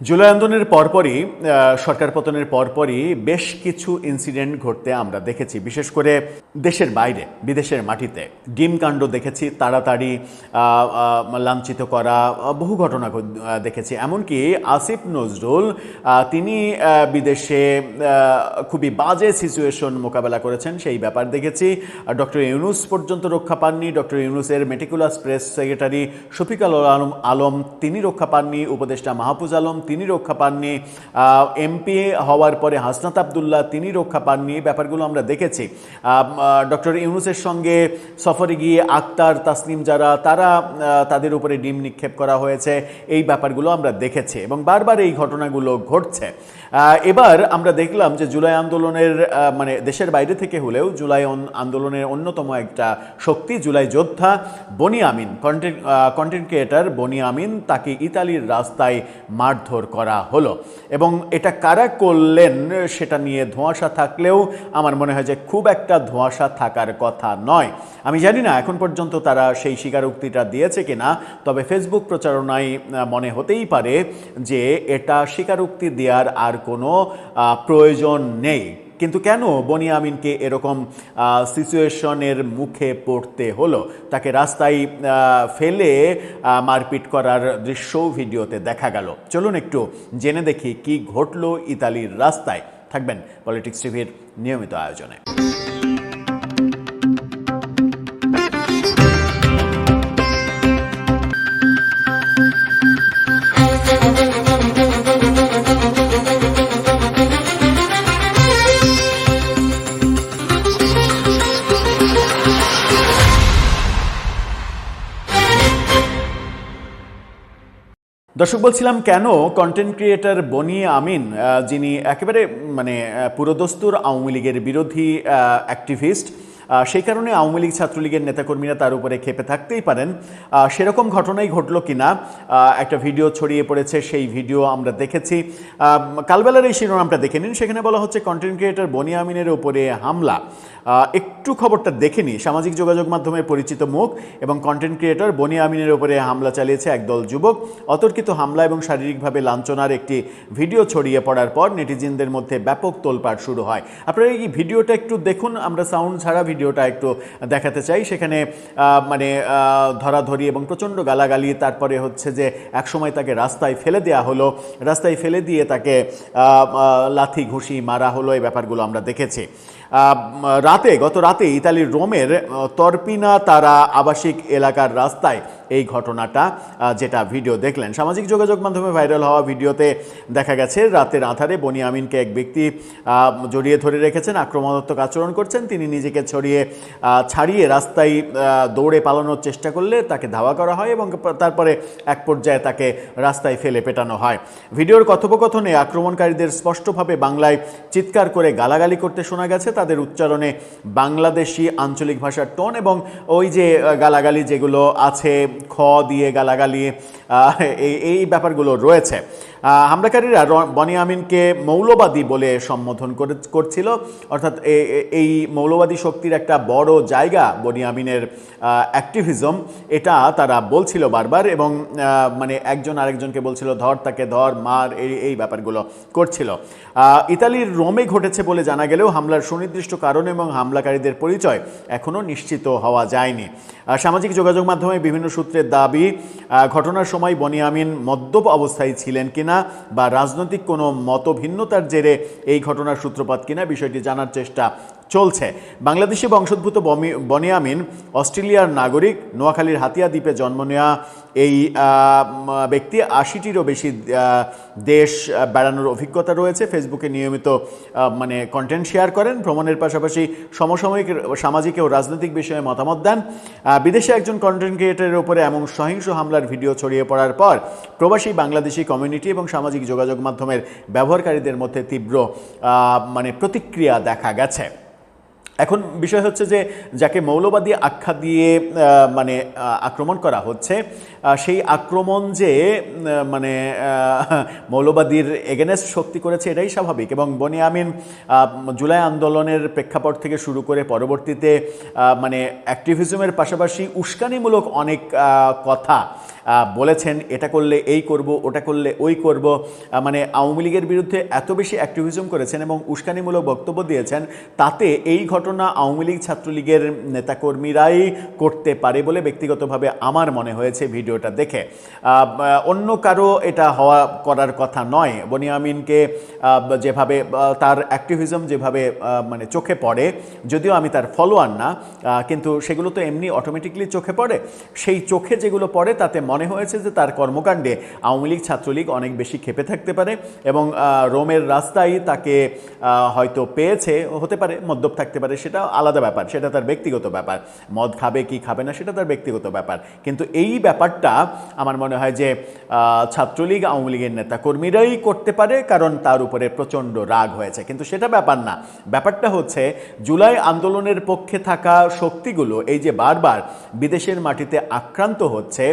জুলাই আন্দোলনের পরপরই সরকার পতনের পরপরই বেশ কিছু ইনসিডেন্ট ঘটতে আমরা দেখেছি, বিশেষ করে দেশের বাইরে বিদেশের মাটিতে ডিম কাণ্ড দেখেছি, তাড়াতাড়ি লাঞ্ছিত করা বহু ঘটনা দেখেছি। এমনকি আসিফ নজরুল তিনি বিদেশে খুবই বাজে সিচুয়েশন মোকাবেলা করেছেন, সেই ব্যাপার দেখেছি। ডক্টর ইউনূস পর্যন্ত রক্ষা পাননি, ডক্টর ইউনূসের meticulous press secretary Shafiqul Alam তিনি রক্ষা পাননি, উপদেষ্টা মাহফুজ আলম তিনি রক্ষা পাননি, এমপি হওয়ার পরে হাসনাত আবদুল্লাহ তিনি রক্ষা পাননি। ব্যাপারগুলো আমরা দেখেছি। ডক্টর ইউনূসের সঙ্গে সফরে গিয়ে আক্তার তাসনিম যারা তাদের উপরে ডিম নিক্ষেপ করা হয়েছে, এই ব্যাপারগুলো আমরা দেখেছি এবং বারবার এই ঘটনাগুলো ঘটছে। এবার আমরা দেখলাম যে জুলাই আন্দোলনের মানে দেশের বাইরে থেকে হলেও জুলাই আন্দোলনের অন্যতম একটা শক্তি জুলাই যোদ্ধা বনি আমিন, কন্টেন্ট ক্রিয়েটার বনি আমিন, তাকে ইতালির রাস্তায় মারধর করা হলো এবং এটা কারা করলেন সেটা নিয়ে ধোঁয়াশা থাকলেও আমার মনে হয় যে খুব একটা ধোঁয়াশা থাকার কথা নয়। আমি জানি না এখন পর্যন্ত তারা সেই স্বীকারোক্তিটা দিয়েছে কিনা, তবে ফেসবুক প্রচারণায় মনে হতেই পারে যে এটা স্বীকারোক্তি দেওয়ার আর কোনো প্রয়োজন নেই। কিন্তু কেন বনি আমিনকে এরকম সিচুয়েশনের মুখে পড়তে হলো? তাকে রাস্তায় ফেলে মারপিট করার দৃশ্যও ভিডিওতে দেখা গেল। চলুন একটু জেনে দেখি কি ঘটলো ইতালির রাস্তায়। থাকবেন পলিটিক্স টিভির নিয়মিত আয়োজনে। দর্শক, বলছিলাম কেন কন্টেন্ট ক্রিয়েটর বনি আমিন, যিনি একেবারে মানে পুরোদস্তুর আওয়ামী লীগের বিরোধী অ্যাক্টিভিস্ট, সেই কারণে আওয়ামী লীগ ছাত্রলীগের নেতাকর্মীরা তার উপরে ক্ষেপে থাকতেই পারেন। সেরকম ঘটনাই ঘটলো কিনা একটা ভিডিও ছড়িয়ে পড়েছে, সেই ভিডিও আমরা দেখেছি। কালবেলার এই শিরোনামটা দেখে নিন, সেখানে বলা হচ্ছে কন্টেন্ট ক্রিয়েটর বনি আমিনের উপরে হামলা। একটু খবরটা দেখে নিই। সামাজিক যোগাযোগ মাধ্যমে পরিচিত মুখ এবং কন্টেন্ট ক্রিয়েটর বনি আমিনের উপরে হামলা চালিয়েছে একদল যুবক। অতর্কিত হামলা এবং শারীরিকভাবে লাঞ্ছনার একটি ভিডিও ছড়িয়ে পড়ার পর নেটিজেনদের মধ্যে ব্যাপক তোলপাড় শুরু হয়। আপনারা এই ভিডিওটা একটু দেখুন, আমরা সাউন্ড ছাড়া ভিডিওটা একটু দেখাতে চাই। সেখানে মানে ধরাধরি এবং প্রচণ্ড গালাগালি, তারপরে হচ্ছে যে একসময় তাকে রাস্তায় ফেলে দেওয়া হলো, রাস্তায় ফেলে দিয়ে তাকে লাথি ঘুষি মারা হলো, এই ব্যাপারগুলো আমরা দেখেছি। গত রাতে ইতালির রোমের তরপিনা তারা আবাসিক এলাকার রাস্তায় এই ঘটনাটা, যেটা ভিডিও দেখলেন সামাজিক যোগাযোগ মাধ্যমে ভাইরাল হওয়া ভিডিওতে দেখা গেছে রাতের আঁধারে বনি আমিনকে এক ব্যক্তি জড়িয়ে ধরে রেখেছেন, আক্রমণাত্মক আচরণ করছেন। তিনি নিজেকে ছাড়িয়ে রাস্তায় দৌড়ে পালানোর চেষ্টা করলে তাকে ধাওয়া করা হয় এবং তারপরে এক পর্যায়ে তাকে রাস্তায় ফেলে পেটানো হয়। ভিডিওর কথোপকথনে আক্রমণকারীদের স্পষ্টভাবে বাংলায় চিৎকার করে গালাগালি করতে শোনা গেছে। তাদের উচ্চারণে বাংলাদেশি আঞ্চলিক ভাষার টোন এবং ওই যে গালাগালি যেগুলো আছে, খ দিয়ে গালাগালি, এই ব্যাপারগুলো রয়েছে। হামলাকারীরা বনি আমিনকে মৌলবাদী বলে সম্বোধন করছিল, অর্থাৎ এই মৌলবাদী শক্তির একটা বড় জায়গা বনি আমিনের অ্যাক্টিভিজম, এটা তারা বলছিল বারবার এবং মানে একজন আরেকজনকে বলছিল ধর তাকে ধর, মার, এই ব্যাপারগুলো করছিল। ইতালির রোমে ঘটেছে বলে জানা গেলেও হামলার সুনির্দিষ্ট কারণ এবং হামলাকারীদের পরিচয় এখনও নিশ্চিত হওয়া যায়নি। সামাজিক যোগাযোগ মাধ্যমে বিভিন্ন সূত্রের দাবি, ঘটনার সময় বনি আমিন মদ্যপ অবস্থায় ছিলেন কিনা বা রাজনৈতিক কোনো মতভিন্নতার জেরে এই ঘটনার সূত্রপাত কিনা বিষয়টি জানার চেষ্টা চলছে। বাংলাদেশি বংশোদ্ভূত বনি আমিন অস্ট্রেলিয়ার নাগরিক। নোয়াখালীর হাতিয়া দ্বীপে জন্ম নেওয়া এই ব্যক্তি 80টিরও বেশি দেশ বেড়ানোর অভিজ্ঞতা রয়েছে। ফেসবুকে নিয়মিত মানে কন্টেন্ট শেয়ার করেন, ভ্রমণের পাশাপাশি সমসাময়িক সামাজিক ও রাজনৈতিক বিষয়ে মতামত দেন। বিদেশে একজন কন্টেন্ট ক্রিয়েটরের উপরে এমন সহিংস হামলার ভিডিও ছড়িয়ে পড়ার পর প্রবাসী বাংলাদেশি কমিউনিটি এবং সামাজিক যোগাযোগ মাধ্যমের ব্যবহারকারীদের মধ্যে তীব্র মানে প্রতিক্রিয়া দেখা গেছে। এখন বিষয় হচ্ছে যে যাকে মৌলবাদী আখ্যা দিয়ে মানে আক্রমণ করা হচ্ছে, সেই আক্রমণ যে মানে মৌলবাদীর এগেনেস্ট শক্তি করেছে এটাই স্বাভাবিক। এবং বনি আমিন জুলাই আন্দোলনের প্রেক্ষাপট থেকে শুরু করে পরবর্তীতে মানে অ্যাক্টিভিজমের পাশাপাশি উস্কানিমূলক অনেক কথা বলেছেন এটা করলে এই করব, ওটা করলে ওই করব, মানে আওয়ামী লীগের বিরুদ্ধে এত বেশি অ্যাক্টিভিজম করেছেন এবং উস্কানিমূলক বক্তব্য দিয়েছেন, তাতে এই ঘটনা আওয়ামী লীগ ছাত্রলীগের নেতাকর্মীরাই করতে পারে বলে ব্যক্তিগতভাবে আমার মনে হয়েছে ভিডিওটা দেখে। অন্য কারো এটা করার কথা নয়। বনিয়ামিনকে যেভাবে তার অ্যাক্টিভিজম যেভাবে মানে চোখে পড়ে, যদিও আমি তার ফলোয়ার না, কিন্তু সেগুলো তো এমনি অটোমেটিকলি চোখে পড়ে। সেই চোখে যেগুলো পড়ে তাতে মনে হয়েছে যে তার কর্মকাণ্ডে আওয়ামী লীগ ছাত্রলীগ অনেক বেশি ক্ষেপে থাকতে পারে এবং রোমের রাস্তায় তাকে হয়তো পেয়েছে, হতে পারে মদ্যপ থাকতে পারে, সেটা আলাদা ব্যাপার, সেটা তার ব্যক্তিগত ব্যাপার। মদ খাবে কি খাবে না সেটা তার ব্যক্তিগত ব্যাপার, কিন্তু এই ব্যাপারটা আমার মনে হয় যে ছাত্রলীগ আওয়ামী লীগের নেতাকর্মীরাই করতে পারে, কারণ তার উপরে প্রচণ্ড রাগ হয়েছে। কিন্তু সেটা ব্যাপার না, ব্যাপারটা হচ্ছে জুলাই আন্দোলনের পক্ষে থাকা শক্তিগুলো এই যে বারবার বিদেশের মাটিতে আক্রান্ত হচ্ছে,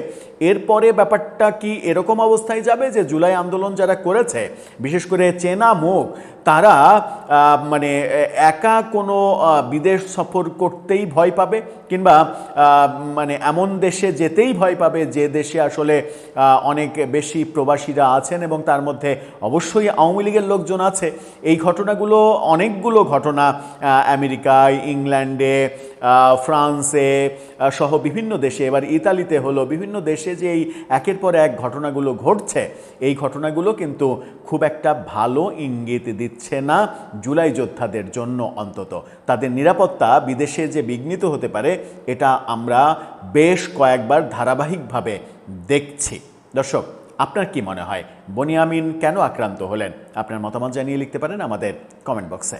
এরপরে ব্যাপারটা কি এরকম অবস্থায় যাবে যে জুলাই আন্দোলন যারা করেছে, বিশেষ করে চেনা মুখ, তারা মানে একা কোনো বিদেশ সফর করতেই ভয় পাবে, কিংবা মানে এমন দেশে যেতেই ভয় পাবে যে দেশে আসলে অনেক বেশি প্রবাসীরা আছেন এবং তার মধ্যে অবশ্যই আওয়ামী লীগের লোকজন আছে। এই ঘটনাগুলো, অনেকগুলো ঘটনা আমেরিকায়, ইংল্যান্ডে, ফ্রান্সে সহ বিভিন্ন দেশে, এবার ইতালিতে হলো, বিভিন্ন দেশে যে এই একের পর এক ঘটনাগুলো ঘটছে, এই ঘটনাগুলো কিন্তু খুব একটা ভালো ইঙ্গিত দিচ্ছে না জুলাই যোদ্ধাদের জন্য। অন্তত তাদের নিরাপত্তা বিদেশে যে বিঘ্নিত হতে পারে, এটা আমরা বেশ কয়েকবার ধারাবাহিকভাবে দেখছি। দর্শক, আপনার কি মনে হয় বনিয়ামিন কেন আক্রান্ত হলেন? আপনার মতামত জানিয়ে লিখতে পারেন আমাদের কমেন্ট বক্সে।